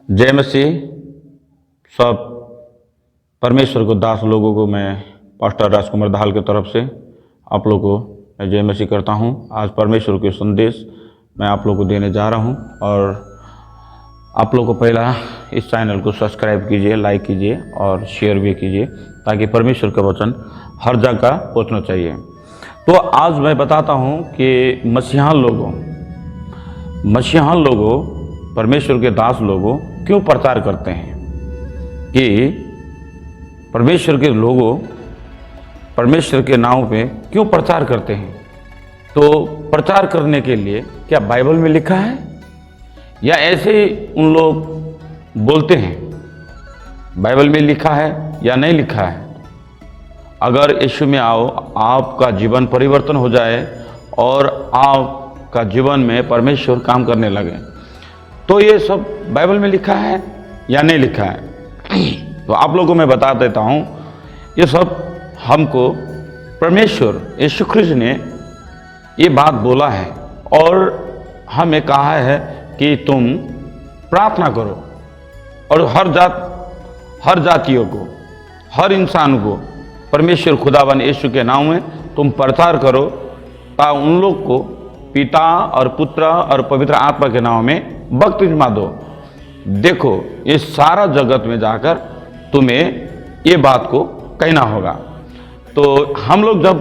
जय मसीह। सब परमेश्वर को दास लोगों को मैं पास्टर राजकुमार दाहाल की तरफ से आप लोगों को मैं जय मसीह करता हूं। आज परमेश्वर के संदेश मैं आप लोगों को देने जा रहा हूं और आप लोगों को पहला इस चैनल को सब्सक्राइब कीजिए, लाइक कीजिए और शेयर भी कीजिए ताकि परमेश्वर का वचन हर जगह पहुंचना चाहिए। तो आज मैं बताता हूं कि मसीहान लोगों परमेश्वर के दास लोगों क्यों प्रचार करते हैं कि परमेश्वर के लोगों परमेश्वर के नाम पे क्यों प्रचार करते हैं। तो प्रचार करने के लिए क्या बाइबल में लिखा है या ऐसे ही उन लोग बोलते हैं? बाइबल में लिखा है या नहीं लिखा है? अगर यीशु में आओ, आपका जीवन परिवर्तन हो जाए और आपका जीवन में परमेश्वर काम करने लगे, तो ये सब बाइबल में लिखा है या नहीं लिखा है? तो आप लोगों को मैं बता देता हूँ, ये सब हमको परमेश्वर यीशु ख्रिस्त ने ये बात बोला है और हमें कहा है कि तुम प्रार्थना करो और हर जातियों को, हर इंसान को परमेश्वर खुदावन यीशु के नाम में तुम प्रचार करो ताकि उन लोग को पिता और पुत्र और पवित्र आत्मा के नाम में बपतिस्मा दो। देखो, ये सारा जगत में जाकर तुम्हें ये बात को कहना होगा। तो हम लोग जब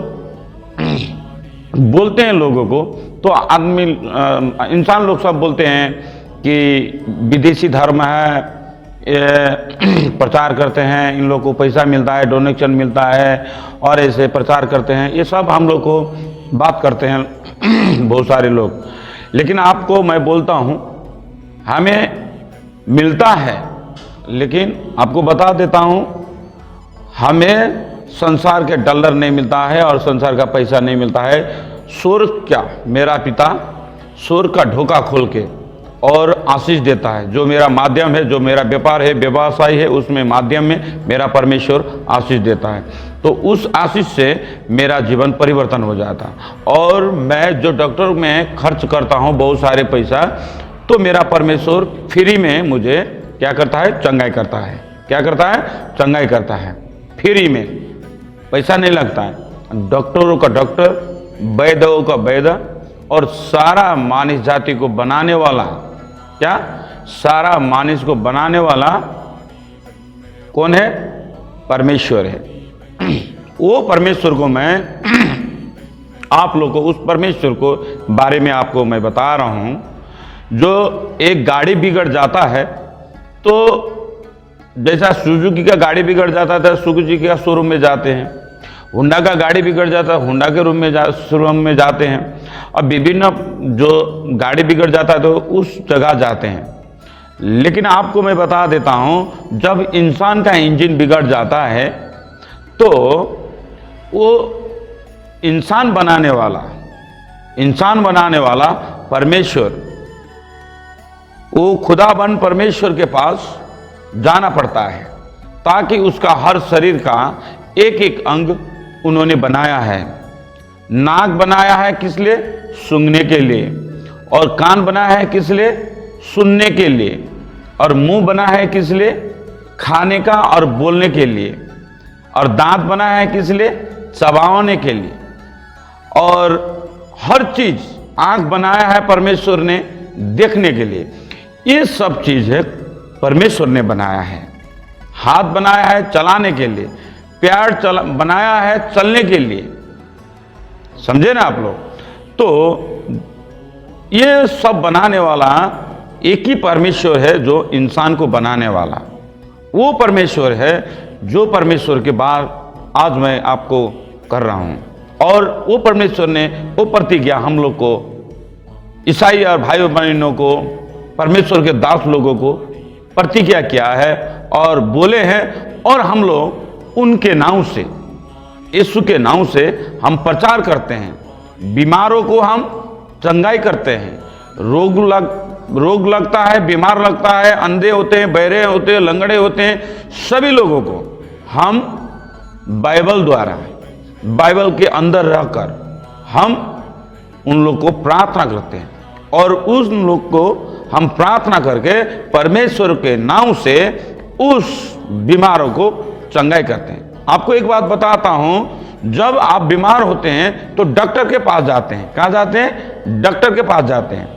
बोलते हैं लोगों को, तो इंसान लोग सब बोलते हैं कि विदेशी धर्म है, प्रचार करते हैं, इन लोग को पैसा मिलता है, डोनेशन मिलता है और ऐसे प्रचार करते हैं। ये सब हम लोग को बात करते हैं बहुत सारे लोग। लेकिन आपको मैं बोलता हूँ, हमें मिलता है, लेकिन आपको बता देता हूँ, हमें संसार के डॉलर नहीं मिलता है और संसार का पैसा नहीं मिलता है। स्वर्ग क्या, मेरा पिता स्वर्ग का ढोका खोल के और आशीष देता है। जो मेरा माध्यम है, जो मेरा व्यापार है, व्यवसाय है, उसमें माध्यम में मेरा परमेश्वर आशीष देता है। तो उस आशीष से मेरा जीवन परिवर्तन हो जाता है। और मैं जो डॉक्टर में खर्च करता हूँ बहुत सारे पैसा, तो मेरा परमेश्वर फ्री में मुझे क्या करता है? चंगाई करता है। क्या करता है? चंगाई करता है। फ्री में, पैसा नहीं लगता है। डॉक्टरों का डॉक्टर, वैद्यों का वैद्य और सारा मानस जाति को बनाने वाला, क्या सारा मानस को बनाने वाला कौन है? परमेश्वर है। वो परमेश्वर को मैं आप लोग को उस परमेश्वर को बारे में आपको मैं बता रहा हूं। जो एक गाड़ी बिगड़ जाता है, तो जैसा सुजुकी का गाड़ी बिगड़ जाता था, सुजुकी का शोरूम में जाते हैं। होंडा का गाड़ी बिगड़ जाता है, होंडा के शोरूम में जाते हैं। और विभिन्न जो गाड़ी बिगड़ जाता है तो उस जगह जाते हैं। लेकिन आपको मैं बता देता हूं, जब इंसान का इंजन बिगड़ जाता है, तो वो इंसान बनाने वाला परमेश्वर, वो खुदाबंद परमेश्वर के पास जाना पड़ता है, ताकि उसका हर शरीर का एक एक अंग उन्होंने बनाया है। नाक बनाया है किस लिए? सूंघने के लिए। और कान बनाया है किस लिए? सुनने के लिए। और मुंह बना है किस लिए? खाने का और बोलने के लिए। और दांत बनाया है किस लिए? चबाने के लिए। और हर चीज, आंख बनाया है परमेश्वर ने देखने के लिए। ये सब चीज है परमेश्वर ने बनाया है। हाथ बनाया है चलाने के लिए, पैर बनाया है चलने के लिए। समझे ना आप लोग? तो ये सब बनाने वाला एक ही परमेश्वर है, जो इंसान को बनाने वाला वो परमेश्वर है, जो परमेश्वर के बाद आज मैं आपको कर रहा हूं। और वो परमेश्वर ने वो प्रतिज्ञा हम लोग को, ईसाई और भाई बहनों को, परमेश्वर के दास लोगों को प्रतिज्ञा किया है और बोले हैं। और हम लोग उनके नाम से, यीशु के नाम से हम प्रचार करते हैं। बीमारों को हम चंगाई करते हैं। रोग लगता है, बीमार लगता है, अंधे होते हैं, बहरे होते हैं, लंगड़े होते हैं, सभी लोगों को हम बाइबल द्वारा, बाइबल के अंदर रहकर हम उन लोग को प्रार्थना करते हैं और उन लोग को हम प्रार्थना करके परमेश्वर के नाम से उस बीमारों को चंगाई करते हैं। आपको एक बात बताता हूं, जब आप बीमार होते हैं तो डॉक्टर के पास जाते हैं। कहां जाते हैं? डॉक्टर के पास जाते हैं।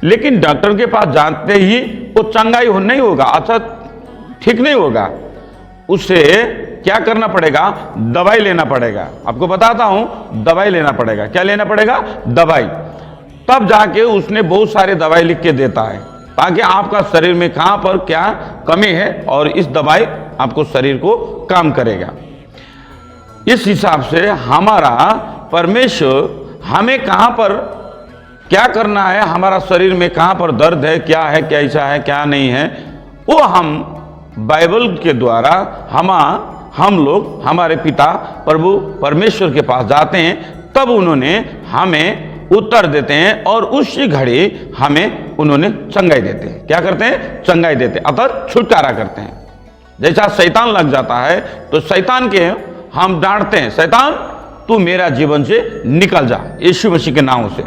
लेकिन डॉक्टर के पास जाते ही वो चंगाई नहीं होगा, अच्छा ठीक नहीं होगा, उसे क्या करना पड़ेगा? दवाई लेना पड़ेगा। आपको बताता हूं, दवाई लेना पड़ेगा। क्या लेना पड़ेगा? दवाई। तब जाके उसने बहुत सारे दवाई लिख के देता है, ताकि आपका शरीर में कहां पर क्या कमी है और इस दवाई आपको शरीर को काम करेगा। इस हिसाब से हमारा परमेश्वर हमें कहां पर क्या करना है, हमारा शरीर में कहां पर दर्द है, क्या है, कैसा है, क्या नहीं है, वो हम बाइबल के द्वारा हम लोग हमारे पिता प्रभु परमेश्वर के पास जाते हैं, तब उन्होंने हमें उत्तर देते हैं और उसी घड़ी हमें उन्होंने चंगाई देते हैं। क्या करते हैं? चंगाई देते हैं, अर्थात छुटकारा करते हैं। जैसा शैतान लग जाता है तो शैतान के हम डांटते हैं, शैतान तू मेरा जीवन से निकल जा, यीशु मसीह के नाम से।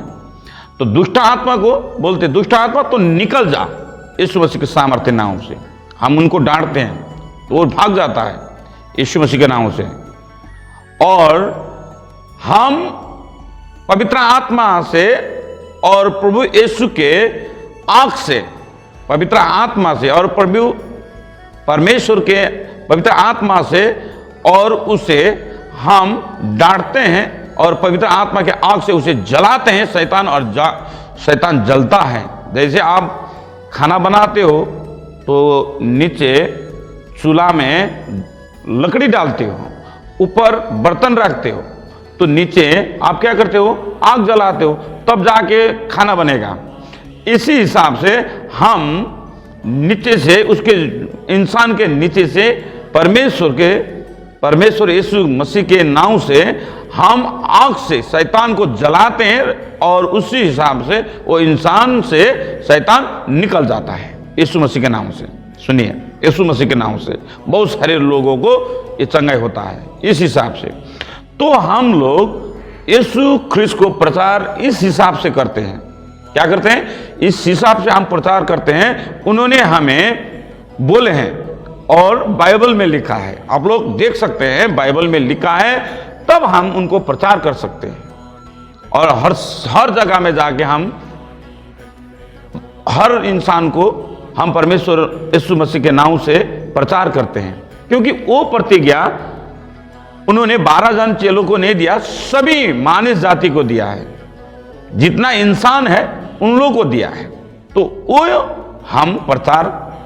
तो दुष्ट आत्मा को बोलते, दुष्ट आत्मा तो निकल जा यीशु मसीह के सामर्थ्य नाम से। हम उनको डांटते हैं तो वो भाग जाता है यीशु मसीह के नाम से। और हम पवित्र आत्मा से और प्रभु यीशु के आंख से, पवित्र आत्मा से और प्रभु परमेश्वर के पवित्र आत्मा से और उसे हम डांटते हैं और पवित्र आत्मा के आग से उसे जलाते हैं शैतान, और शैतान जलता है। जैसे आप खाना बनाते हो तो नीचे चूल्हा में लकड़ी डालते हो, ऊपर बर्तन रखते हो, तो नीचे आप क्या करते हो? आग जलाते हो, तब जाके खाना बनेगा। इसी हिसाब से हम नीचे से, उसके इंसान के नीचे से परमेश्वर यीशु मसीह के नाम से हम आग से शैतान को जलाते हैं और उसी हिसाब से वो इंसान से शैतान निकल जाता है यीशु मसीह के नाम से। सुनिए, यीशु मसीह के नाम से बहुत सारे लोगों को ये चंगाई होता है इस हिसाब से। तो हम लोग यीशु ख्रिस्त को प्रचार इस हिसाब से करते हैं। क्या करते हैं? इस हिसाब से हम प्रचार करते हैं। उन्होंने हमें बोले हैं और बाइबल में लिखा है, आप लोग देख सकते हैं, बाइबल में लिखा है, तब हम उनको प्रचार कर सकते हैं। और हर जगह में जाके हम हर इंसान को हम परमेश्वर यीशु मसीह के नाम से प्रचार करते हैं, क्योंकि वो प्रतिज्ञा उन्होंने 12 जन चेलों को नहीं दिया, सभी मानव जाति को दिया है। जितना इंसान है उन लोगों को दिया है, तो वो हम प्रचार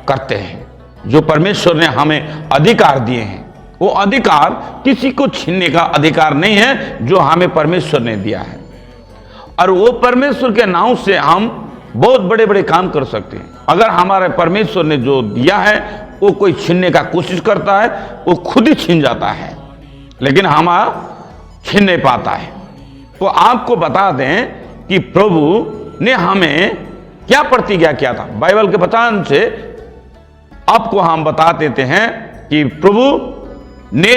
करते हैं। जो परमेश्वर ने हमें अधिकार दिए हैं, वो अधिकार किसी को छीनने का अधिकार नहीं है, जो हमें परमेश्वर ने दिया है। और वो परमेश्वर के नाम से हम बहुत बड़े बड़े काम कर सकते हैं। अगर हमारे परमेश्वर ने जो दिया है वो कोई छीनने का कोशिश करता है, वो खुद ही छीन जाता है, लेकिन हमारा छीन नहीं पाता है। तो आपको बता दें कि प्रभु ने हमें क्या प्रतिज्ञा किया था। बाइबल के वचन से आपको हम बता देते हैं कि प्रभु ने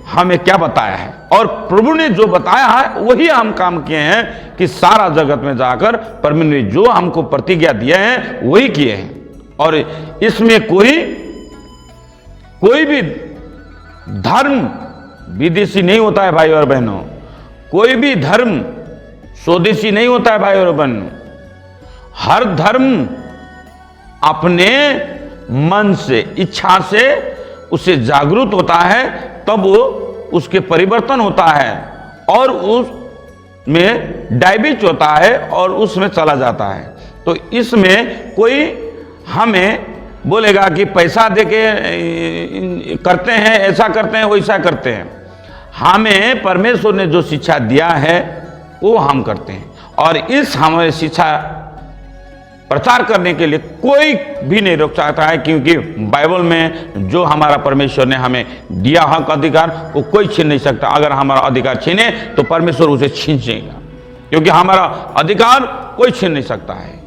हमें क्या बताया है, और प्रभु ने जो बताया है वही हम काम किए हैं कि सारा जगत में जाकर परमेश्वर ने जो हमको प्रतिज्ञा दिया है वही किए हैं। और इसमें कोई भी धर्म विदेशी नहीं होता है भाई और बहनों, कोई भी धर्म स्वदेशी नहीं होता है भाई और बहनों। हर धर्म अपने मन से, इच्छा से उससे जागरूक होता है, तब वो उसके परिवर्तन होता है और उसमें डाइबिट होता है और उसमें चला जाता है। तो इसमें कोई हमें बोलेगा कि पैसा देके करते हैं, ऐसा करते हैं, वैसा करते हैं। हमें परमेश्वर ने जो शिक्षा दिया है वो हम करते हैं, और इस हमें शिक्षा प्रचार करने के लिए कोई भी नहीं रोक सकता है, क्योंकि बाइबल में जो हमारा परमेश्वर ने हमें दिया हक अधिकार वो कोई छीन नहीं सकता। अगर हमारा अधिकार छीने तो परमेश्वर उसे छीन जाएगा, क्योंकि हमारा अधिकार कोई छीन नहीं सकता है।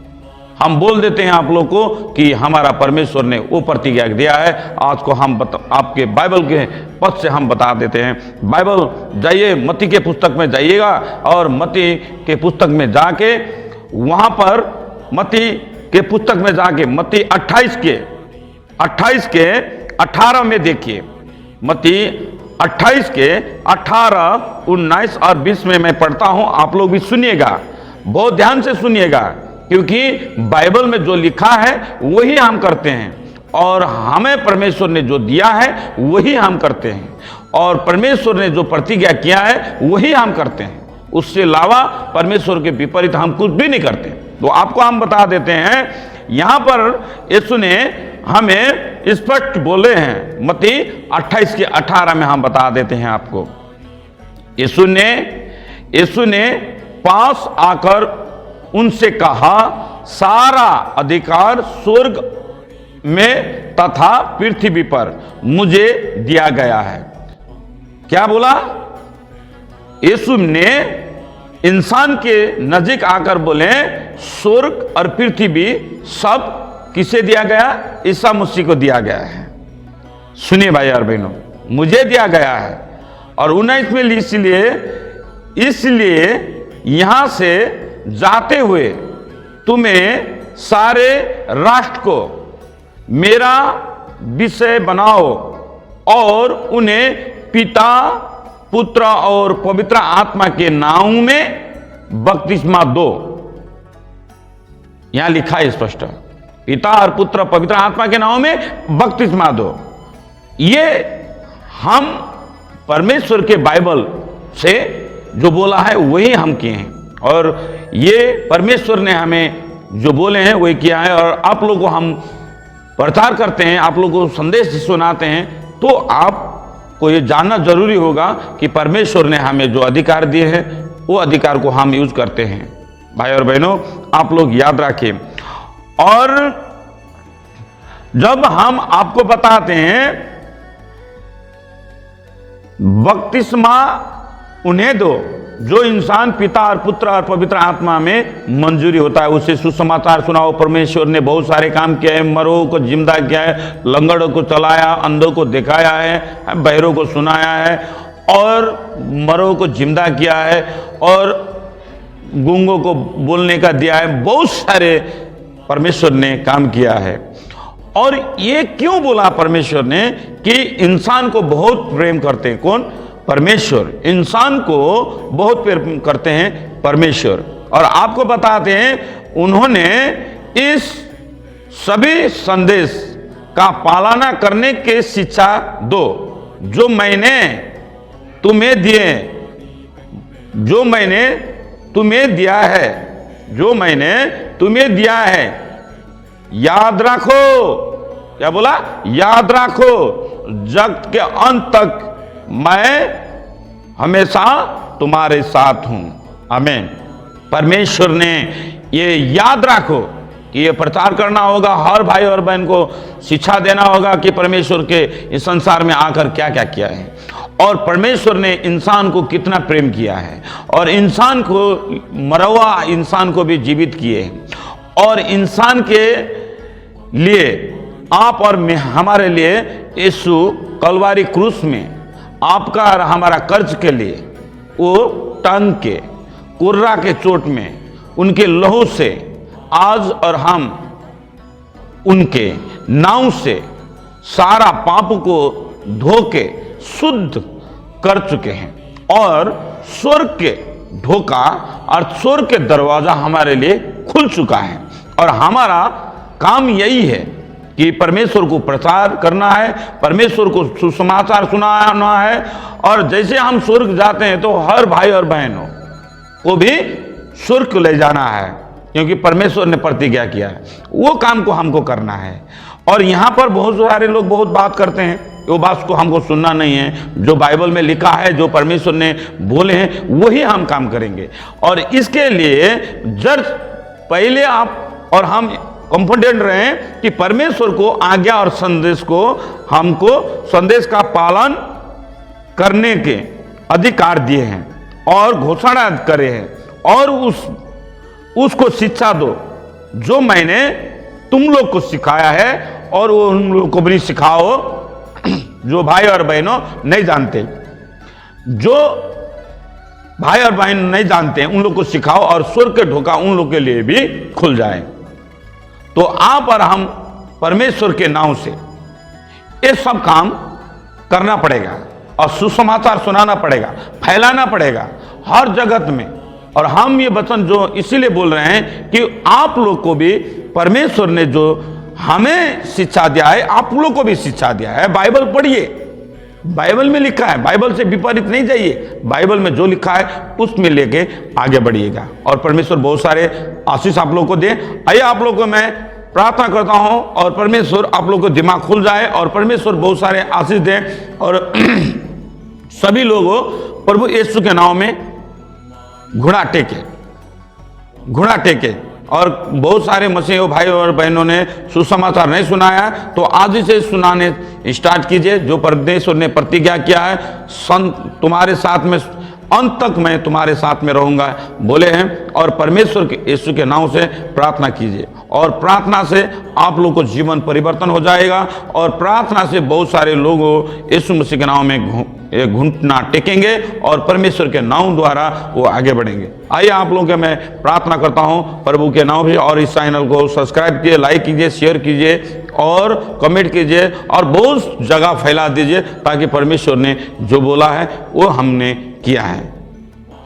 हम बोल देते हैं आप लोग को कि हमारा परमेश्वर ने वो प्रतिज्ञा दिया है। आज को हम आपके बाइबल के पद से हम बता देते हैं। बाइबल जाइए, मत्ती के पुस्तक में जाइएगा, और मत्ती के पुस्तक में जाके वहाँ पर मत्ती के पुस्तक में जाके मत्ती 28 के 18 में देखिए। मत्ती 28 के 18, 19 और 20 में मैं पढ़ता हूं, आप लोग भी सुनिएगा, बहुत ध्यान से सुनिएगा, क्योंकि बाइबल में जो लिखा है वही हम करते हैं और हमें परमेश्वर ने जो दिया है वही हम करते हैं और परमेश्वर ने जो प्रतिज्ञा किया है वही हम करते हैं। उससे अलावा परमेश्वर के विपरीत हम कुछ भी नहीं करते। तो आपको हम बता देते हैं, यहां पर यीशु ने हमें स्पष्ट बोले हैं। मत्ती 28 के 18 में हम बता देते हैं आपको। यीशु ने पास आकर उनसे कहा, सारा अधिकार स्वर्ग में तथा पृथ्वी पर मुझे दिया गया है। क्या बोला? यीशु ने इंसान के नजीक आकर बोले, स्वर्ग और पृथ्वी सब किसे दिया गया? ईसा मसीह को दिया गया है। सुनिए भाई और बहनों, मुझे दिया गया है। और 19 में इसलिए यहां से जाते हुए तुम्हें सारे राष्ट्र को मेरा विषय बनाओ और उन्हें पिता, पुत्र और पवित्र आत्मा के नाम में बपतिस्मा दो। यहां लिखा है स्पष्ट, पिता और पुत्र पवित्र आत्मा के नाम में बपतिस्मा दो। ये हम परमेश्वर के बाइबल से जो बोला है वही हम किए हैं और ये परमेश्वर ने हमें जो बोले हैं वही किया है। और आप लोगों को हम प्रचार करते हैं, आप लोगों को संदेश सुनाते हैं, तो आपको ये जानना जरूरी होगा कि परमेश्वर ने हमें जो अधिकार दिए हैं वो अधिकार को हम यूज करते हैं। भाई और बहनों, आप लोग याद रखिए। और जब हम आपको बताते हैं बपतिस्मा उन्हें दो जो इंसान पिता और पुत्र और पवित्र आत्मा में मंजूरी होता है, उससे सुसमाचार सुनाओ। परमेश्वर ने बहुत सारे काम किए हैं, मरों को जिंदा किया है, लंगड़ों को चलाया, अंधों को दिखाया है, बहरों को सुनाया है और मरों को जिंदा किया है और गूंगों को बोलने का दिया है। बहुत सारे परमेश्वर ने काम किया है। और ये क्यों बोला परमेश्वर ने कि इंसान को बहुत प्रेम करते हैं? कौन? परमेश्वर। इंसान को बहुत प्रेम करते हैं परमेश्वर। और आपको बताते हैं, उन्होंने इस सभी संदेश का पालना करने की शिक्षा दो जो मैंने तुम्हें दिए, जो मैंने तुम्हें दिया है, जो मैंने तुम्हें दिया है। याद रखो। क्या बोला? याद रखो, जगत के अंत तक मैं हमेशा तुम्हारे साथ हूं। आमीन। परमेश्वर ने ये याद रखो कि ये प्रचार करना होगा, हर भाई और बहन को शिक्षा देना होगा कि परमेश्वर के इस संसार में आकर क्या क्या किया है और परमेश्वर ने इंसान को कितना प्रेम किया है और इंसान को, मरवा इंसान को भी जीवित किए हैं और इंसान के लिए, आप और मैं, हमारे लिए यीशु कलवारी क्रूस में आपका और हमारा कर्ज के लिए वो टंग के, कुर्रा के चोट में उनके लहू से आज और हम उनके नाव से सारा पाप को धो के शुद्ध कर चुके हैं और स्वर्ग के ढोका और स्वर्ग के दरवाजा हमारे लिए खुल चुका है। और हमारा काम यही है कि परमेश्वर को प्रचार करना है, परमेश्वर को सुसमाचार सुनाना है। और जैसे हम स्वर्ग जाते हैं तो हर भाई और बहनों को भी स्वर्ग ले जाना है, क्योंकि परमेश्वर ने प्रतिज्ञा किया है। वो काम को हमको करना है। और यहाँ पर बहुत सारे लोग बहुत बात करते हैं, वो बात को हमको सुनना नहीं है। जो बाइबल में लिखा है, जो परमेश्वर ने बोले हैं, वही हम काम करेंगे। और इसके लिए जब पहले आप और हम कॉन्फिडेंट रहें कि परमेश्वर को आज्ञा और संदेश को, हमको संदेश का पालन करने के अधिकार दिए हैं और घोषणा करे हैं और उसको शिक्षा दो जो मैंने तुम लोग को सिखाया है और वो उन लोग को भी सिखाओ जो भाई और बहनों नहीं जानते। जो भाई और बहन नहीं जानते हैं उन लोग को सिखाओ और स्वर्ग के ढोका उन लोग के लिए भी खुल जाए। तो आप और हम परमेश्वर के नाम से ये सब काम करना पड़ेगा और सुसमाचार सुनाना पड़ेगा, फैलाना पड़ेगा हर जगत में। और हम ये वचन जो इसीलिए बोल रहे हैं कि आप लोग को भी परमेश्वर ने जो हमें शिक्षा दिया है, आप लोग को भी शिक्षा दिया है। बाइबल पढ़िए, बाइबल में लिखा है, बाइबल से विपरीत नहीं जाइए, बाइबल में जो लिखा है उसमें लेके आगे बढ़िएगा और परमेश्वर बहुत सारे आशीष आप लोग को दे। आइए आप लोग को मैं प्रार्थना करता हूं और परमेश्वर आप लोग को दिमाग खुल जाए और परमेश्वर बहुत सारे आशीष दे और सभी लोगों प्रभु यीशु के नाम में घुड़ा टेके। और बहुत सारे मसीह भाई और बहनों ने सुसमाचार नहीं सुनाया तो आज ही से सुनाने स्टार्ट कीजिए। जो परमेश्वर ने प्रतिज्ञा किया है, तुम्हारे साथ में अंत तक मैं तुम्हारे साथ में रहूंगा बोले हैं। और परमेश्वर के यीशु के नाम से प्रार्थना कीजिए और प्रार्थना से आप लोग को जीवन परिवर्तन हो जाएगा और प्रार्थना से बहुत सारे लोग यीशु मसीह के नाम में घुटना टेकेंगे और परमेश्वर के नाम द्वारा वो आगे बढ़ेंगे। आइए आप लोगों के मैं प्रार्थना करता हूं प्रभु के नाम से। और इस चैनल को सब्सक्राइब कीजिए, लाइक कीजिए, शेयर कीजिए और कमेंट कीजिए और बहुत जगह फैला दीजिए ताकि परमेश्वर ने जो बोला है वो हमने किया है।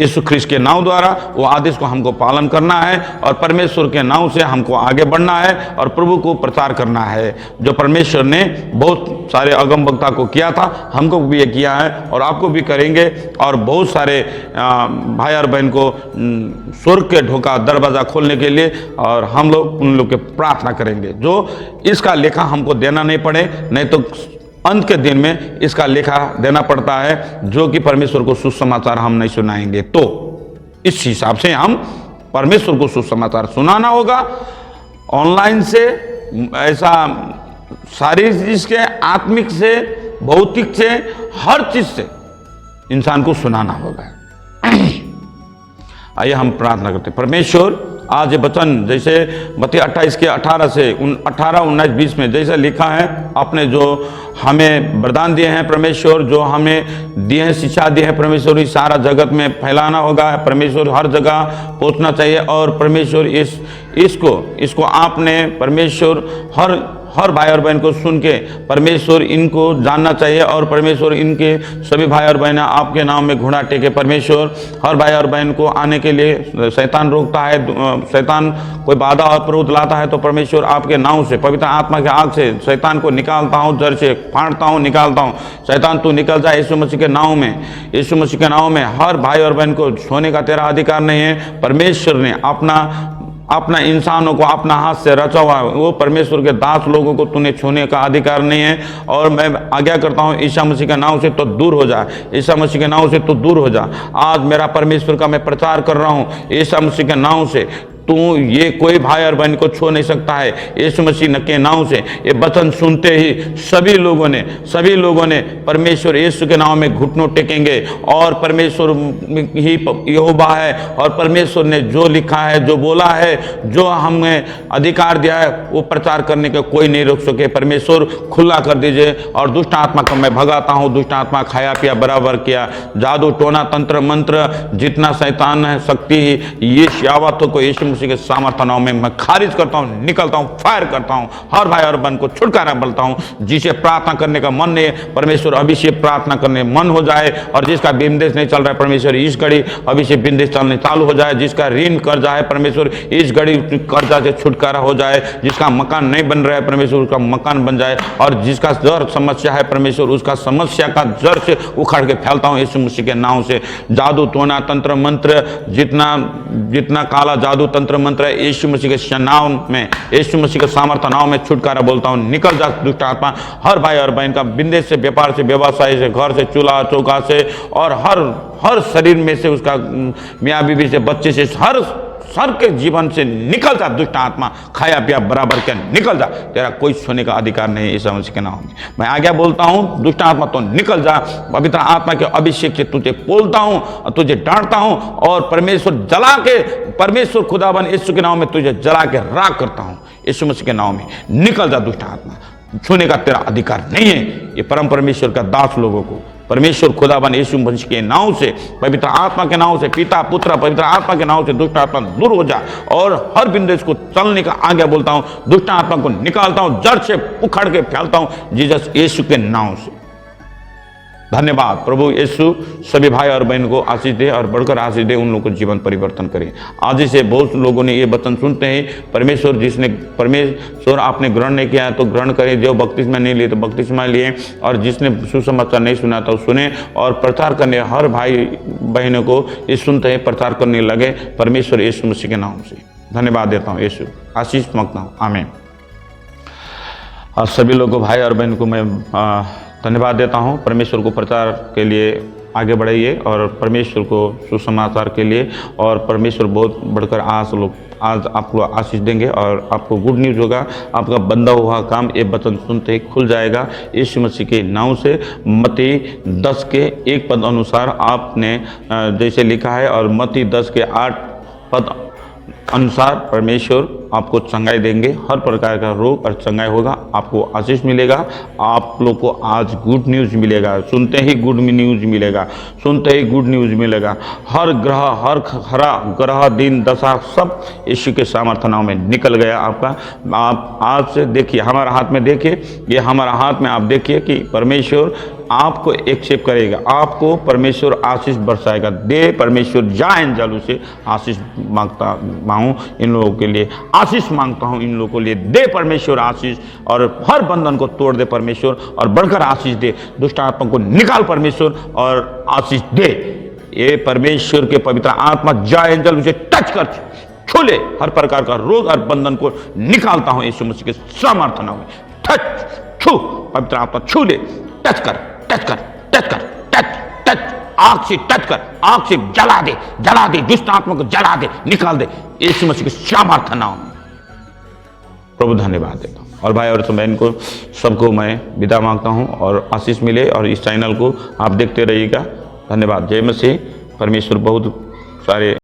यीशु ख्रिस्त के नाम द्वारा वो आदेश को हमको पालन करना है और परमेश्वर के नाम से हमको आगे बढ़ना है और प्रभु को प्रचार करना है। जो परमेश्वर ने बहुत सारे अगम वक्ता को किया था, हमको भी ये किया है और आपको भी करेंगे। और बहुत सारे भाई और बहन को स्वर्ग के ढोका दरवाज़ा खोलने के लिए और हम लोग उन लोग के प्रार्थना करेंगे जो इसका लेखा हमको देना नहीं पड़े, नहीं तो अंत के दिन में इसका लेखा देना पड़ता है जो कि परमेश्वर को सुसमाचार हम नहीं सुनाएंगे। तो इस हिसाब से हम परमेश्वर को सुसमाचार सुनाना होगा ऑनलाइन से, ऐसा सारी चीज के, आत्मिक से, भौतिक से, हर चीज से इंसान को सुनाना होगा। आइए हम प्रार्थना करते हैं। परमेश्वर आज ये वचन जैसे मत्ती 28 के 18 से 18, 19, 20 में जैसे लिखा है, आपने जो हमें वरदान दिए हैं परमेश्वर, जो हमें दिए हैं शिक्षा दी है परमेश्वर, इस सारा जगत में फैलाना होगा परमेश्वर, हर जगह पहुंचना चाहिए। और परमेश्वर इसको आपने परमेश्वर हर भाई और बहन को सुन के परमेश्वर इनको जानना चाहिए और परमेश्वर इनके सभी भाई और बहन आपके नाम में घुड़ा टेके। परमेश्वर हर भाई और बहन को आने के लिए शैतान रोकता है, शैतान कोई बाधा और क्रोध लाता है तो परमेश्वर आपके नाम से, पवित्र आत्मा के आग से शैतान को निकालता हूँ, जड़ से फाड़ता हूँ, निकालता हूँ। शैतान तू निकल जाए यीशु मसीह के नाम में, यीशु मसीह के नाम में। हर भाई और बहन को छूने का तेरा अधिकार नहीं है। परमेश्वर ने अपना इंसानों को अपना हाथ से रचा हुआ, वो परमेश्वर के दास लोगों को तूने छूने का अधिकार नहीं है। और मैं आज्ञा करता हूँ ईसा मसीह के नाम से तो दूर हो जा, ईसा मसीह के नाम से तो दूर हो जा। आज मेरा परमेश्वर का मैं प्रचार कर रहा हूँ ईसा मसीह के नाम से, तू ये कोई भाई और बहन को छू नहीं सकता है यीशु मसीह के नाम से। ये वचन सुनते ही सभी लोगों ने परमेश्वर यीशु के नाम में घुटनों टेकेंगे और परमेश्वर ही यहोवा है और परमेश्वर ने जो लिखा है, जो बोला है, जो हमें अधिकार दिया है वो प्रचार करने का कोई नहीं रोक सके। परमेश्वर खुला कर दीजिए। और दुष्ट आत्मा को मैं भगाता हूँ, दुष्ट आत्मा खाया पिया बराबर किया, जादू टोना तंत्र मंत्र जितना शैतान है शक्ति, ये यावतों को यीशु मसीह के सामर्थ्य नाम में मैं खारिज करता हूं, निकलता हूं, फायर करता हूं। हर भाई और बहन को छुटकारा बोलता हूं। जिसे प्रार्थना करने का मन नहीं है परमेश्वर अभी से प्रार्थना करने मन हो जाए। और जिसका बिंदेश नहीं चल रहा है परमेश्वर इस घड़ी अभी से बिंदेश चलने चालू हो जाए। जिसका ऋण कर्जा है परमेश्वर इस घड़ी कर्जा से छुटकारा हो जाए। जिसका मकान नहीं बन रहा है परमेश्वर उसका मकान बन जाए। और जिसका जड़ समस्या है परमेश्वर उसका समस्या का जड़ से उखाड़ के फैलता हूं यीशु मसीह के नाम से। जादू टोना तंत्र मंत्र जितना काला जादू तंत्र मंत्र है यीशु मसीह के नाम में, यीशु मसीह के सामर्थ्य नाम में छुटकारा बोलता हूं। निकल जा दुष्ट आत्मा हर भाई और बहन का, बिंदेश से, व्यापार से, व्यवसाय से, घर से, चूल्हा चौका से और हर शरीर में से, उसका मियाँ बीवी से, बच्चे से, सर के जीवन से निकल जा दुष्ट आत्मा, खाया पिया बराबर के निकल जा। तेरा कोई छूने का अधिकार नहीं है यीशु मसीह के नाम में। मैं आज्ञा बोलता हूं दुष्ट आत्मा तो निकल जा। पवित्र आत्मा के अभिषेक से तुझे बोलता हूं और तुझे डांटता हूं और परमेश्वर खुदाबंद यीशु के नाम में तुझे जला के राख करता हूं यीशु मसीह के नाम में। निकल जा दुष्ट आत्मा, छूने का तेरा अधिकार नहीं है। ये परम परमेश्वर का दास लोगों को परमेश्वर खुदाबंद यीशु मसीह के नाम से, पवित्र आत्मा के नाम से, पिता पुत्र पवित्र आत्मा के नाम से दुष्ट आत्मा दूर हो जा। और हर बिंदु इसको चलने का आज्ञा बोलता हूँ, दुष्ट आत्मा को निकालता हूँ, जड़ से उखाड़ के फैलता हूँ जीसस यीशु के नाम से। धन्यवाद प्रभु यीशु, सभी भाई और बहन को आशीष दे और बढ़कर आशीष दे, उन लोगों को जीवन परिवर्तन करे। आज से बहुत लोगों ने ये वचन सुनते हैं, परमेश्वर आपने ग्रहण नहीं किया तो ग्रहण करें, जो बपतिस्मा नहीं लिए तो बपतिस्मा लिए, और जिसने सुसमाचार नहीं सुना तो सुने, और प्रचार करने हर भाई बहनों को ये सुनते हैं प्रचार करने लगे परमेश्वर यीशु मसीह के नाम से। धन्यवाद देता हूँ यीशु, आशीष मांगता हूँ, आमीन। और सभी लोगों भाई और बहन को मैं धन्यवाद देता हूं। परमेश्वर को प्रचार के लिए आगे बढ़ाइए और परमेश्वर को सुसमाचार के लिए, और परमेश्वर बहुत बढ़कर आज आपको आशीष देंगे और आपको गुड न्यूज़ होगा। आपका बंधा हुआ काम ये वचन सुनते ही खुल जाएगा यीशु मसीह के नाम से। मत्ती 10 के 1 पद अनुसार आपने जैसे लिखा है, और मत्ती 10 के 8 पद अनुसार परमेश्वर आपको चंगाई देंगे। हर प्रकार का रोग और चंगाई होगा, आपको आशीष मिलेगा। आप लोग को आज गुड न्यूज़ मिलेगा, सुनते ही गुड न्यूज़ मिलेगा, सुनते ही गुड न्यूज़ मिलेगा। हर ग्रह, हर खरा ग्रह, दिन दशा सब यीशु के सामर्थ्य नाम में निकल गया आपका। आप आज से देखिए, हमारा हाथ में देखिए, ये हमारा हाथ में आप देखिए कि परमेश्वर आपको एक्सेप्ट करेगा, आपको परमेश्वर आशीष बरसाएगा। दे परमेश्वर जाए जलू से आशीष मांगू इन लोगों के लिए, आशीष मांगता हूं इन लोगों के लिए। दे परमेश्वर आशीष, और हर बंधन को तोड़ दे परमेश्वर, और बढ़कर आशीष दे। दुष्ट आत्मा को निकाल परमेश्वर और आशीष दे। ये परमेश्वर के पवित्र आत्मा जाए जल उसे टच कर, छू ले। हर प्रकार का रोग और बंधन को निकालता हूं यीशु मसीह के सामर्थ्य नाम में। टच, छू, पवित्र आत्मा छू ले, टच कर, टच कर, टच कर, टच टच, आग से टच कर, आग से जला दे, जला दे, दुष्ट आत्मा को जला दे, निकाल दे यीशु मसीह के सामर्थ्य नाम में। प्रभु धन्यवाद देता हूँ। और भाई और बहन को सबको मैं विदा मांगता हूँ, और आशीष मिले, और इस चैनल को आप देखते रहिएगा। धन्यवाद। जय मसीह। परमेश्वर बहुत सारे